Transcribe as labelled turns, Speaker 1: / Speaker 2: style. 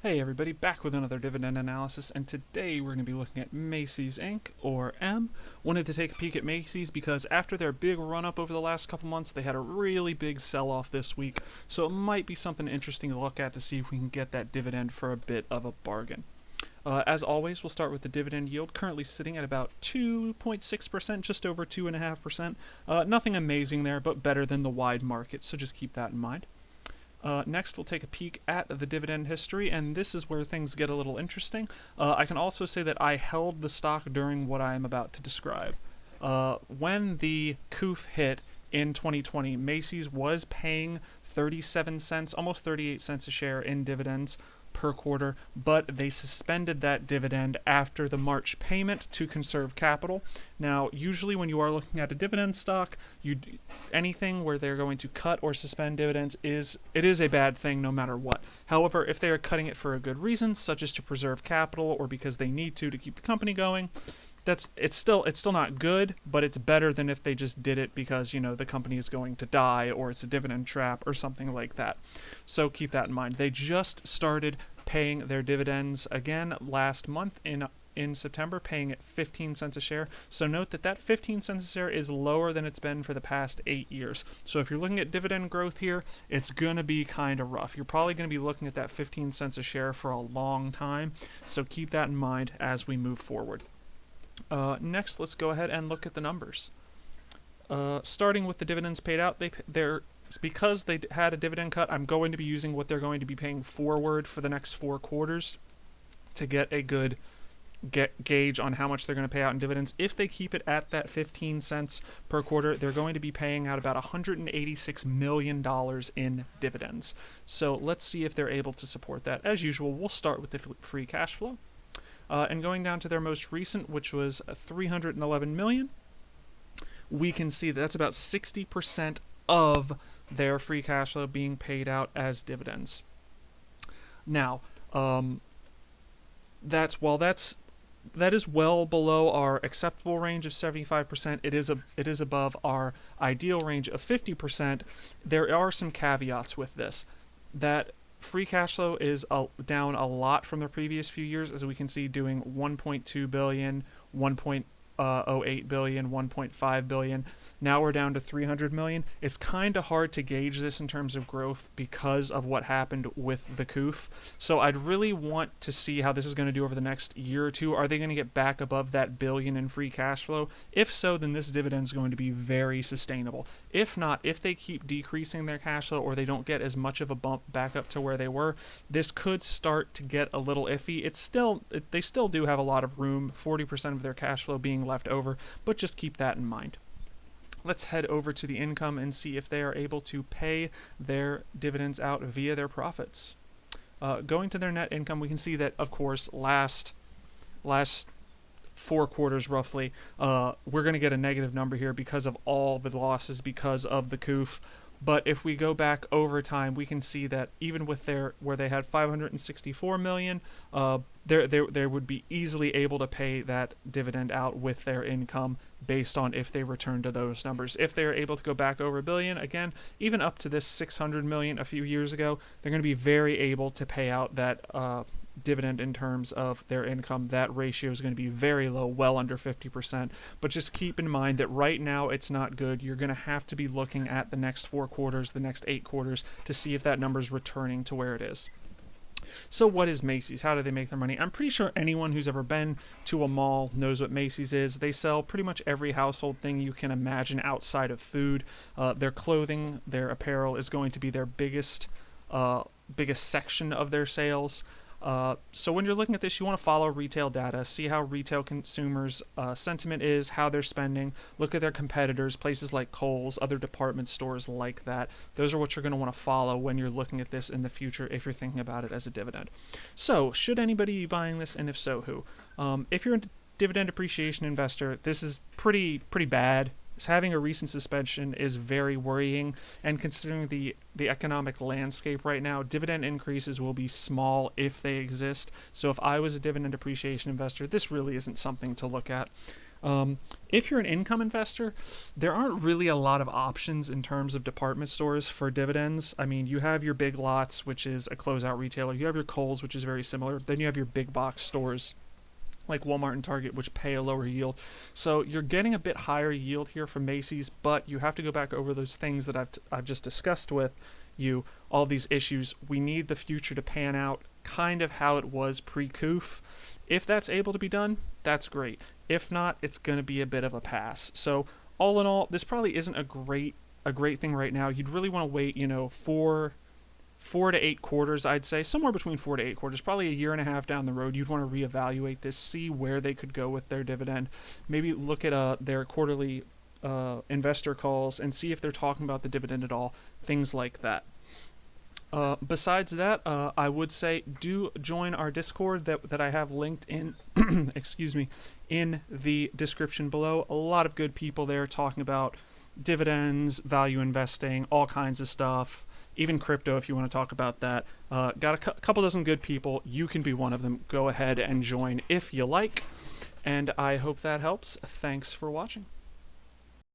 Speaker 1: Hey everybody, back with another dividend analysis, and today we're going to be looking at Macy's Inc., or M. Wanted to take a peek at Macy's because after their big run-up over the last couple months, they had a really big sell-off this week, so it might be something interesting to look at to see if we can get that dividend for a bit of a bargain. As always, we'll start with the dividend yield, currently sitting at about 2.6%, just over 2.5%. Nothing amazing there, but better than the wide market, so just keep that in mind. Next, we'll take a peek at the dividend history, and this is where things get a little interesting. I can also say that I held the stock during what I am about to describe. When the COOF hit in 2020, Macy's was paying 37 cents, almost 38 cents a share in dividends per quarter, but they suspended that dividend after the March payment to conserve capital. Now, usually when you are looking at a dividend stock, anything where they're going to cut or suspend dividends is a bad thing no matter what. However, if they are cutting it for a good reason, such as to preserve capital or because they need to keep the company going, it's still not good, but it's better than if they just did it because, the company is going to die or it's a dividend trap or something like that. So keep that in mind. They just started paying their dividends again last month in September, paying at 15 cents a share. So note that 15 cents a share is lower than it's been for the past 8 years. So if you're looking at dividend growth here, it's going to be kind of rough. You're probably going to be looking at that 15 cents a share for a long time. So keep that in mind as we move forward. Next, let's go ahead and look at the numbers. Starting with the dividends paid out, because they had a dividend cut, I'm going to be using what they're going to be paying forward for the next 4 quarters to get a good gauge on how much they're going to pay out in dividends. If they keep it at that 15 cents per quarter, they're going to be paying out about $186 million in dividends. So let's see if they're able to support that. As usual, we'll start with the free cash flow. And going down to their most recent, which was $311 million, we can see that's about 60% of their free cash flow being paid out as dividends. Now, that is well below our acceptable range of 75%. It is above our ideal range of 50%. There are some caveats with this. That free cash flow is down a lot from the previous few years, as we can see, doing 1.2 billion, 1.08 billion, 1.5 billion. Now we're down to 300 million. It's kind of hard to gauge this in terms of growth because of what happened with the COOF. So I'd really want to see how this is going to do over the next year or two. Are they going to get back above that billion in free cash flow? If so, then this dividend is going to be very sustainable. If not, if they keep decreasing their cash flow or they don't get as much of a bump back up to where they were, this could start to get a little iffy. They still do have a lot of room, 40% of their cash flow being left over, but just keep that in mind. Let's head over to the income and see if they are able to pay their dividends out via their profits. Going to their net income, we can see that, of course, last 4 quarters roughly, we're going to get a negative number here because of all the losses because of the COOF. But if we go back over time, we can see that even with where they had 564 million, they would be easily able to pay that dividend out with their income based on if they return to those numbers. If they're able to go back over a billion, again, even up to this 600 million a few years ago, they're going to be very able to pay out that dividend in terms of their income. That ratio is going to be very low, well under 50%. But just keep in mind that right now it's not good. You're going to have to be looking at the next 4 quarters, the next 8 quarters, to see if that number is returning to where it is. So what is Macy's? How do they make their money? I'm pretty sure anyone who's ever been to a mall knows what Macy's is. They sell pretty much every household thing you can imagine outside of food. Their clothing, their apparel is going to be their biggest section of their sales. So when you're looking at this, you want to follow retail data, see how retail consumers' sentiment is, how they're spending, look at their competitors, places like Kohl's, other department stores like that. Those are what you're going to want to follow when you're looking at this in the future if you're thinking about it as a dividend. So should anybody be buying this, and if so, who? If you're a dividend appreciation investor, this is pretty bad. Having a recent suspension is very worrying, and considering the economic landscape right now, dividend increases will be small if they exist. So if I was a dividend appreciation investor, this really isn't something to look at. If you're an income investor, there aren't really a lot of options in terms of department stores for dividends. I mean, you have your Big Lots, which is a closeout retailer. You have your Kohl's, which is very similar. Then you have your big box stores like Walmart and Target, which pay a lower yield. So you're getting a bit higher yield here from Macy's, but you have to go back over those things that I've just discussed with you, all these issues. We need the future to pan out kind of how it was pre-Coof. If that's able to be done, that's great. If not, it's going to be a bit of a pass. So all in all, this probably isn't a great thing right now. You'd really want to wait, 4 to 8 quarters, I'd say, somewhere between 4 to 8 quarters, probably a year and a half down the road. You'd want to reevaluate this, see where they could go with their dividend, maybe look at their quarterly investor calls and see if they're talking about the dividend at all, things like that. Besides that, I would say do join our Discord that I have linked in, excuse me, in the description below. A lot of good people there talking about dividends, value investing, all kinds of stuff, even crypto if you want to talk about that. Got a couple dozen good people. You can be one of them. Go ahead and join if you like. And I hope that helps. Thanks for watching.